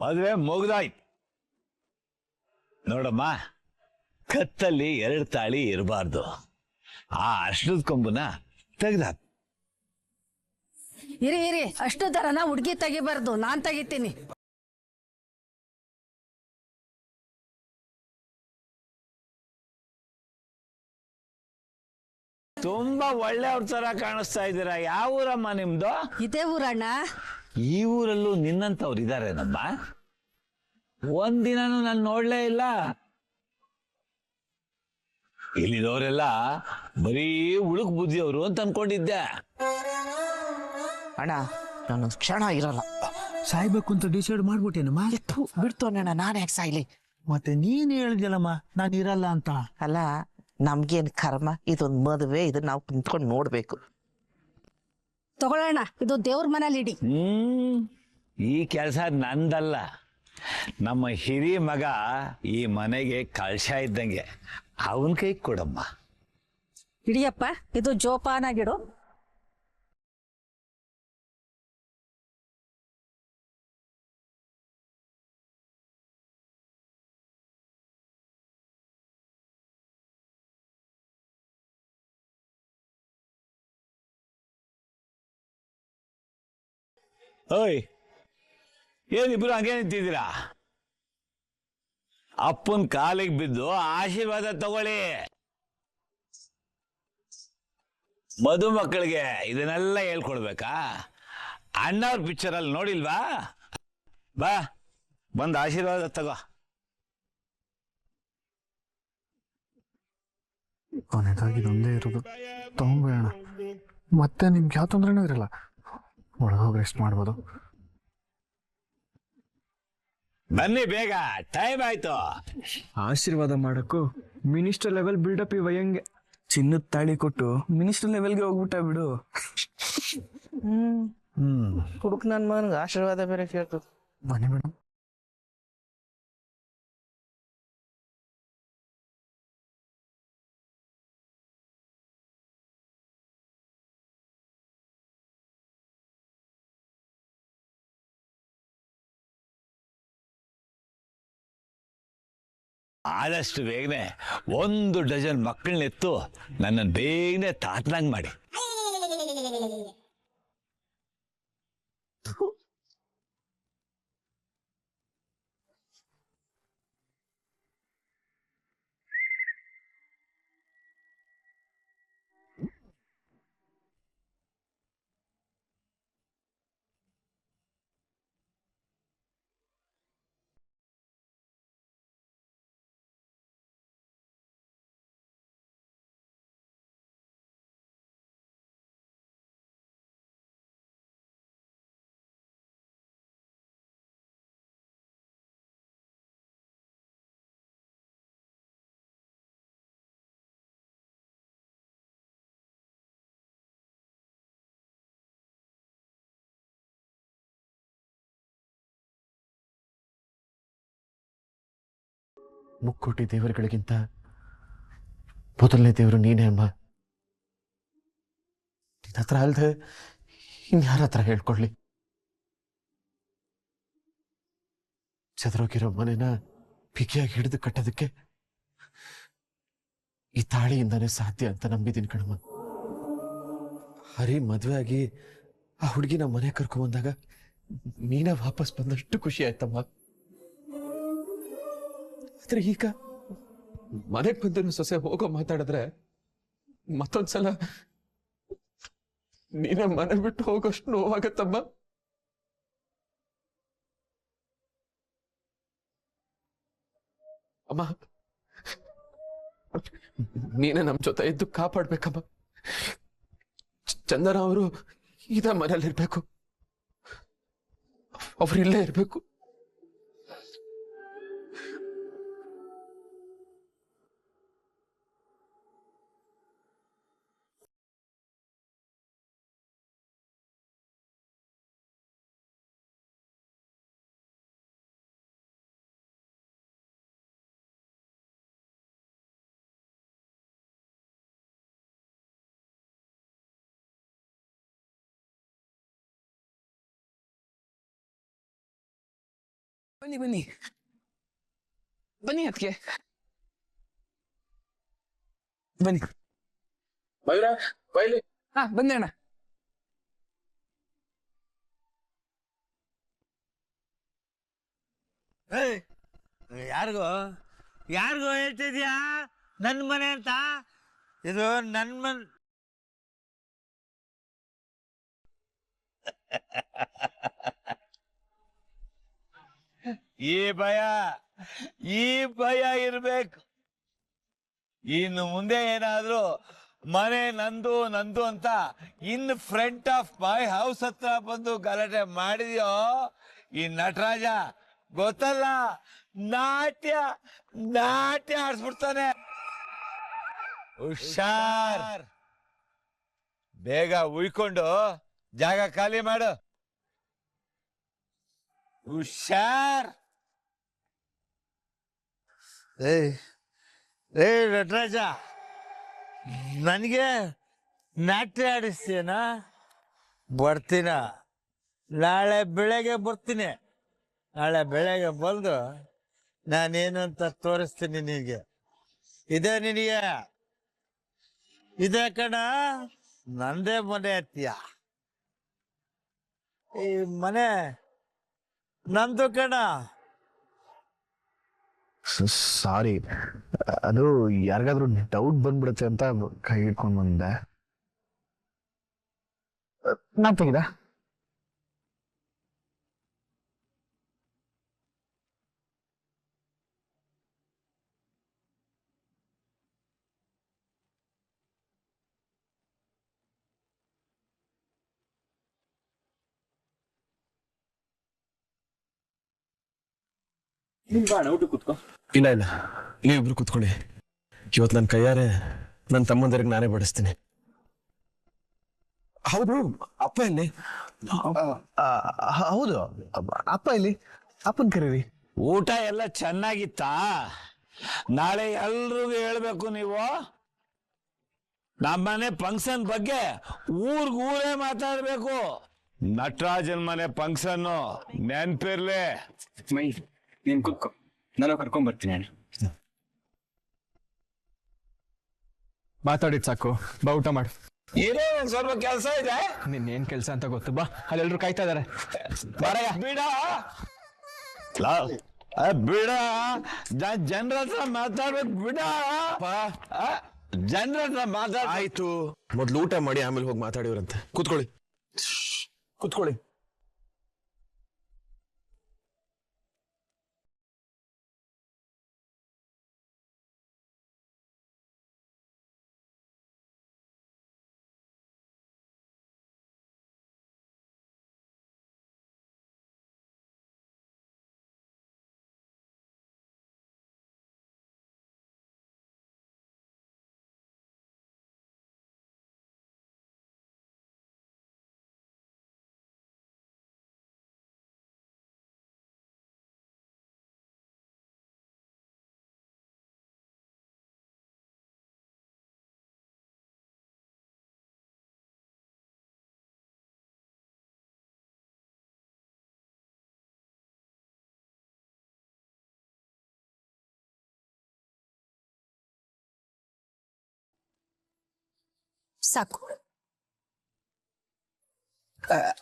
ಮದುವೆ ಮುಗ್ದಾಯ್ತು ನೋಡಮ್ಮ. ಕತ್ತಲ್ಲಿ 2 ತಾಳಿ ಇರಬಾರ್ದು. ಆ ಅರ್ಶನದ ಕೊಂಬುನ ತೆಗ್ದಾಕ್. ಇರಿ ಇರಿ, ಅಷ್ಟು ತರನ ಹುಡ್ಗಿ ತೆಗಿಬಾರ್ದು, ನಾನ್ ತೆಗಿತೀನಿ. ತುಂಬಾ ಒಳ್ಳೆಯವ್ರ ತರ ಕಾಣಿಸ್ತಾ ಇದ್ದೀರಾ. ಯಾವ ಊರಮ್ಮ ನಿಮ್ದು? ಇದೇ ಊರಣ್ಣ. ಈ ಊರಲ್ಲೂ ನಿನ್ನಂತವ್ರು ಇದಾರೇನಮ್ಮ? ಒಂದಿನಾನು ನಾನು ನೋಡ್ಲೇ ಇಲ್ಲ. ಇಲ್ಲಿರೋರೆಲ್ಲ ಬರೀ ಉಳುಕ್ ಬುದ್ಧಿಯವರು ಅಂತ ಅನ್ಕೊಂಡಿದ್ದೆ. ಅಣ್ಣ ನಾನು ಕ್ಷಣ ಇರಲ್ಲ. ಸಾಯ್ಬೇಕು ಅಂತ ಡಿಸೈಡ್ ಮಾಡ್ಬಿಟ್ಟೇನಮ್ಮ? ಬಿಡ್ತು ಅಣ್ಣ, ನಾನು ಯಾಕೆ ಸಾಯ್ಲಿ? ಮತ್ತೆ ನೀನ್ ಹೇಳಿದ್ಯಲ್ಲಮ್ಮ ನಾನು ಇರಲ್ಲ ಅಂತ. ಅಲ್ಲ, ನಮ್ಗೇನ್ ಕರ್ಮ, ಇದೊಂದು ಮದುವೆ, ಇದನ್ನ ನಾವು ಕುಂತ್ಕೊಂಡು ನೋಡ್ಬೇಕು. ತಗೊಳ್ಳೋಣ, ಇದು ದೇವ್ರ ಮನೇಲಿ ಇಡಿ. ಈ ಕೆಲಸ ನಂದಲ್ಲ. ನಮ್ಮ ಹಿರಿಯ ಮಗ ಈ ಮನೆಗೆ ಕಳಶ ಇದ್ದಂಗೆ, ಅವನ ಕೈ ಕೊಡಮ್ಮ. ಇಡಿಯಪ್ಪ, ಇದು ಜೋಪಾನಾಗಿಡು. ಓಯ್, ಏನಿಬ್ರು ಹಂಗೆ ನಿಂತಿದ್ದೀರಾ? ಅಪ್ಪನ ಕಾಲಿಗೆ ಬಿದ್ದು ಆಶೀರ್ವಾದ ತಗೊಳ್ಳಿ. ಮದುಮಕ್ಕಳಿಗೆ ಇದನ್ನೆಲ್ಲ ಹೇಳ್ಕೊಡ್ಬೇಕಾ? ಅಣ್ಣವ್ರ ಪಿಕ್ಚರಲ್ಲಿ ನೋಡಿಲ್ವಾ? ಬಾ, ಬಂದು ಆಶೀರ್ವಾದ ತಗೋ. ಕೊನೆಗಾಗಿದೊಂದೇ ಇರೋದು, ತಗೊಂಬೇಡ. ಮತ್ತೆ ನಿಮ್ಗೆ ಯಾವ ತೊಂದರೆನೂ ಇರಲ್ಲ, ಒಳಗೋಗಿ ರೆಸ್ಟ್ ಮಾಡ್ಬೋದು. ಬನ್ನಿ ಬೇಗ, ಟೈಮ್ ಆಯ್ತು. ಆಶೀರ್ವಾದ ಮಾಡಕ್ಕೂ ಮಿನಿಸ್ಟರ್ ಲೆವೆಲ್ ಬಿಲ್ಡಪ್ ಈ ವಯಂಗೆ. ಚಿನ್ನದ ತಾಳಿ ಕೊಟ್ಟು ಮಿನಿಸ್ಟರ್ ಲೆವೆಲ್ಗೆ ಹೋಗ್ಬಿಟ್ಟ ಬಿಡು. ಹುಡುಕ್ ನನ್ ಮಗನ್ಗೆ ಆಶೀರ್ವಾದ ಬೇರೆ ಕೇಳ್ತು. ಬನ್ನಿ ಮೇಡಮ್. ಆದಷ್ಟು ಬೇಗನೆ 1 ಡಜನ್ ಮಕ್ಕಳನ್ನೆತ್ತು ನನ್ನನ್ನು ಬೇಗನೆ ತಾತನಂಗ್ ಮಾಡಿ. ಮುಕ್ಕೋಟಿ ದೇವರುಗಳಿಗಿಂತ ಮೊದಲನೇ ದೇವರು ನೀನೇ ಅಮ್ಮ. ನಿನ್ನ ಹತ್ರ ಅಲ್ದೆ ಇನ್ಯಾರ ಹತ್ರ ಹೇಳ್ಕೊಳ್ಳಿ? ಚದರೋಗಿರೋ ಮನೆನ ಬಿಗಿಯಾಗಿ ಹಿಡಿದು ಕಟ್ಟೋದಕ್ಕೆ ಈ ತಾಳಿಯಿಂದಾನೇ ಸಾಧ್ಯ ಅಂತ ನಂಬಿದ್ದೀನಿ ಕಣಮ್ಮ. ಹರಿ ಮದುವೆ ಆಗಿ ಆ ಹುಡುಗಿನ ಮನೆ ಕರ್ಕೊಂಬಂದಾಗ ನೀನ ವಾಪಸ್ ಬಂದಷ್ಟು ಖುಷಿ ಆಯ್ತಮ್ಮ. ಆದ್ರೆ ಈಗ ಮನೆಗೆ ಬಂದಿರೋ ಸೊಸೆ ಹೋಗೋ ಮಾತಾಡಿದ್ರೆ ಮತ್ತೊಂದ್ಸಲ ನೀನೇ ಮನೆ ಬಿಟ್ಟು ಹೋಗೋಷ್ಟು ನೋವಾಗತ್ತಮ್ಮ. ಅಮ್ಮ, ನೀನೇ ನಮ್ ಜೊತೆ ಇದ್ದು ಕಾಪಾಡ್ಬೇಕಮ್ಮ. ಚಂದನ ಅವರು ಇದೇ ಮನೇಲಿ ಇರ್ಬೇಕು, ಅವ್ರು ಇಲ್ಲೇ ಇರ್ಬೇಕು. ಬನ್ನಿ ಬನ್ನಿ ಬನ್ನಿ ಅದಕ್ಕೆ ಬನ್ನಿ ಹಾ ಬಂದೆ ಅಣ್ಣ. ಯಾರಿಗೋ ಹೇಳ್ತಿದ್ಯಾ ನನ್ನ ಮನೆ ಅಂತ? ಇದು ನನ್ನ ಮನೆ. ಈ ಭಯ ಇರ್ಬೇಕು. ಇನ್ನು ಮುಂದೆ ಏನಾದ್ರು ಮನೆ ನಂದು ನಂದು ಅಂತ in front of my house ಹತ್ರ ಬಂದು ಗಲಾಟೆ ಮಾಡಿದ್ಯೋ, ಈ ನಟರಾಜ ಗೊತ್ತಲ್ಲ, ನಾಟ್ಯ ಆಡ್ಸ್ಬಿಡ್ತಾನೆ. ಹುಷಾರ್, ಬೇಗ ಉಯ್ಕೊಂಡು ಜಾಗ ಖಾಲಿ ಮಾಡು. ಹುಷಾರ್. ಏ ನಟರಾಜ, ನನಗೆ ನಾಟ್ಯ ಆಡಿಸ್ತೀನ? ಬರ್ತೀನ, ನಾಳೆ ಬೆಳಗ್ಗೆ ಬರ್ತೀನಿ. ನಾಳೆ ಬೆಳಗ್ಗೆ ಬಂದು ನಾನೇನು ಅಂತ ತೋರಿಸ್ತೀನಿ ನಿನಗೆ. ಇದೇ ನಿನಗೆ, ಇದೇ ಕಣ ನಂದೇ ಮನೆ ಅತ್ತೀಯ. ಈ ಮನೆ ನಂದು ಕಣ. ಸಾರಿ, ಅದು ಯಾರಿಗಾದ್ರೂ ಡೌಟ್ ಬಂದ್ಬಿಡುತ್ತೆ ಅಂತ ಕೈ ಹಿಡ್ಕೊಂಡ್ ಬಂದೆ. ನಾನ್ ತೆಗಿದ ಇಲ್ಲ ಇಲ್ಲ, ನೀವಿಬ್ರು ಕೂತ್ಕೊಳ್ಳಿ. ಇವತ್ತು ನನ್ನ ಕೈಯಾರೆ ನನ್ನ ತಮ್ಮಂದರಿಗೆ ನಾನೇ ಬಡಿಸ್ತೀನಿ. ಹೌದು, ಅಪ್ಪ ಇಲ್ಲಿ? ಹೌದು, ಅಪ್ಪ ಇಲ್ಲಿ. ಅಪ್ಪನ್ ಕರೀರಿ. ಊಟ ಎಲ್ಲ ಚೆನ್ನಾಗಿತ್ತಾ? ನಾಳೆ ಎಲ್ರಿಗೂ ಹೇಳ್ಬೇಕು ನೀವು. ನಮ್ಮನೆ ಫಂಕ್ಷನ್ ಬಗ್ಗೆ ಊರೇ ಮಾತಾಡ್ಬೇಕು. ನಟರಾಜನ್ ಮನೆ ಫಂಕ್ಷನ್ ನೆನ್ಪಿರ್ಲಿ. ನೀನ್ ಕೂತ್ಕೋ, ನಾನು ಕರ್ಕೊಂಡ್ ಬರ್ತೀನಿ. ಮಾತಾಡಿದ್ ಸಾಕು, ಬಾ ಊಟ ಮಾಡು. ಏನೋ ಒಂದ್ ಸ್ವಲ್ಪ ಕೆಲಸ ಇದೆ. ನಿನ್ನೇನ್ ಕೆಲ್ಸ ಅಂತ ಗೊತ್ತು, ಬಾ. ಅಲ್ಲೆಲ್ರು ಕಾಯ್ತಾ ಇದಾರೆ. ಬಿಡ ಬಿಡ, ಜನರ ಹತ್ರ ಮಾತಾಡ್ಬೇಕು. ಬಿಡ ಜನರ ಹತ್ರ ಮಾತಾಡ. ಆಯ್ತು, ಮೊದ್ಲು ಊಟ ಮಾಡಿ ಆಮೇಲೆ ಹೋಗಿ ಮಾತಾಡಿವ್ರಂತೆ. ಕೂತ್ಕೊಳ್ಳಿ ಕೂತ್ಕೊಳ್ಳಿ. ಸಾಕು.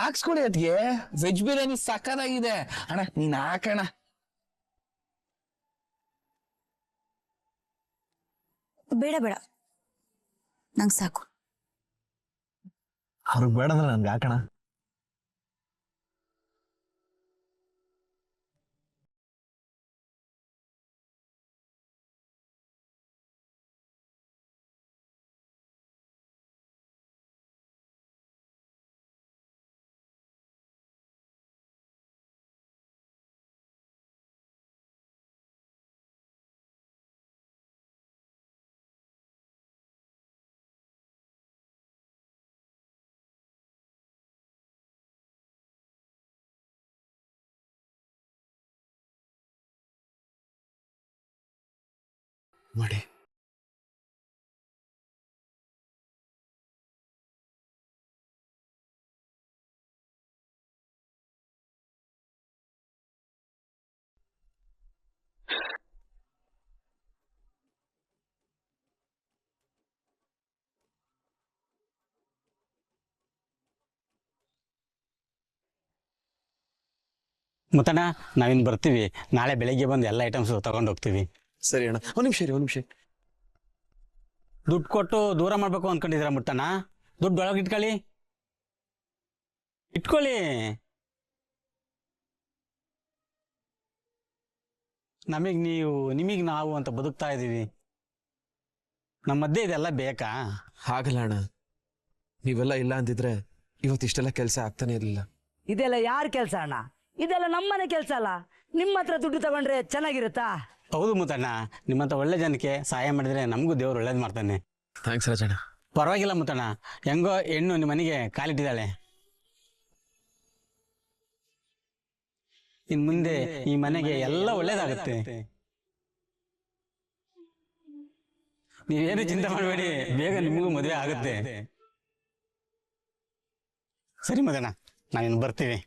ಹಾಕ್ಸ್ಕೊಳ್ಳಿ. ಅದ್ಗೆ ವೆಜ್ ಬಿರಿಯಾನಿ ಸಕ್ಕತ್ತಾಗಿದೆ ಅಣ್ಣ, ನೀನ್ ಹಾಕಣ. ಬೇಡ ಬೇಡ, ನಂಗೆ ಸಾಕು. ಅವ್ರಿಗೆ ಬೇಡ ಅಂದ್ರೆ ನನ್ಗೆ ಹಾಕಣ. ಮಾಡಿ. ಮುತ್ತಣ್ಣ ನಾವಿನ್ನು ಬರ್ತೀವಿ. ನಾಳೆ ಬೆಳಗ್ಗೆ ಬಂದು ಎಲ್ಲ ಐಟಮ್ಸು ತಗೊಂಡು ಹೋಗ್ತೀವಿ. ಸರಿ ಅಣ್ಣ, ಒಂದು ನಿಮಿಷ ರೀ, ಒಂದು ನಿಮಿಷ. ದುಡ್ಡು ಕೊಟ್ಟು ದೂರ ಮಾಡಬೇಕು ಅಂದ್ಕೊಂಡಿದ್ದೀರಾ ಮುತ್ತಣ್ಣ? ದುಡ್ಡು ಒಳಗೆ ಇಟ್ಕೊಳ್ಳಿ. ನಿಮಗೆ ನಾವು ಅಂತ ಬದುಕ್ತಾ ಇದ್ದೀವಿ. ನಮ್ಮ ಮಧ್ಯೆ ಇದೆಲ್ಲ ಬೇಕಾ? ಹಾಗಲ್ಲ ಅಣ್ಣ, ನೀವೆಲ್ಲ ಇಲ್ಲ ಅಂದಿದ್ರೆ ಇವತ್ತು ಇಷ್ಟೆಲ್ಲ ಕೆಲಸ ಆಗ್ತಾನೆ ಇರಲಿಲ್ಲ. ಇದೆಲ್ಲ ಯಾರ ಕೆಲಸ ಅಣ್ಣ? ಇದೆಲ್ಲ ನಮ್ಮನೆ ಕೆಲಸ ಅಲ್ಲ. ನಿಮ್ಮ ಹತ್ರ ದುಡ್ಡು ತಗೊಂಡ್ರೆ ಚೆನ್ನಾಗಿರುತ್ತಾ? ಹೌದು ಮುತ್ತಣ್ಣ, ನಿಮ್ಮಂತ ಒಳ್ಳೆ ಜನಕ್ಕೆ ಸಹಾಯ ಮಾಡಿದ್ರೆ ನಮಗೂ ದೇವ್ರು ಒಳ್ಳೇದು ಮಾಡ್ತಾನೆ. ಥ್ಯಾಂಕ್ಸ್ ರಾಜಣ್ಣ. ಪರವಾಗಿಲ್ಲ ಮುತ್ತಣ್ಣ, ಹೆಂಗೋ ಹೆಣ್ಣು ನಿಮ್ಮ ಮನೆಗೆ ಕಾಲಿಟ್ಟಿದ್ದಾಳೆ. ಇನ್ ಮುಂದೆ ಈ ಮನೆಗೆ ಎಲ್ಲ ಒಳ್ಳೇದಾಗುತ್ತೆ. ನೀವೇನು ಚಿಂತೆ ಮಾಡಬೇಡಿ, ಬೇಗ ನಿಮಗೂ ಮದುವೆ ಆಗುತ್ತೆ. ಸರಿ ಮುತ್ತಣ್ಣ, ನಾವಿನ್ನು ಬರ್ತೀವಿ.